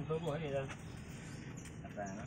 logo ini dah. Apa ya?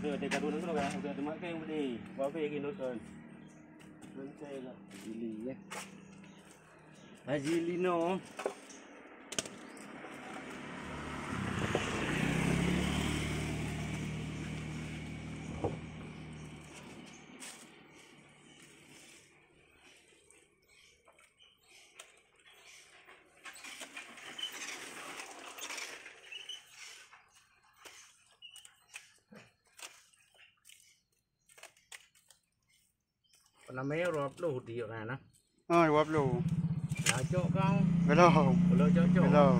Ada kadun tu kan, ada makan yang beli. Bawa pergi nonton. Nanti lah. Jili ya. Haji Lino. Namanya Rob lu di mana? Oh, Rob lu. Cocok kau. Belum. Belum cocok. Belum.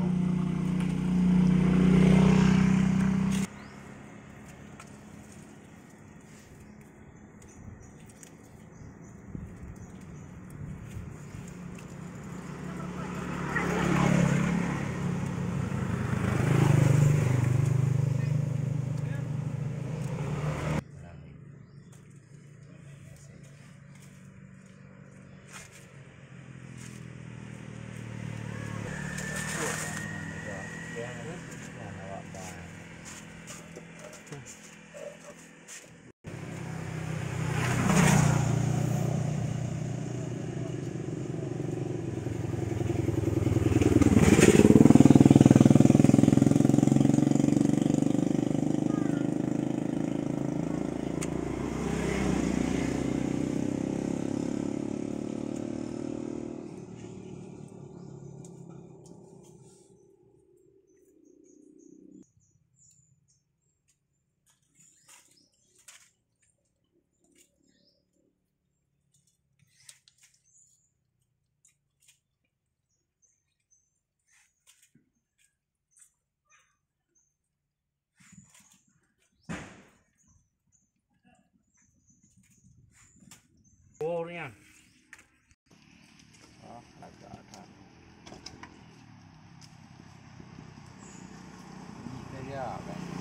Bornya. Oh, agak kan. Ini saja kan.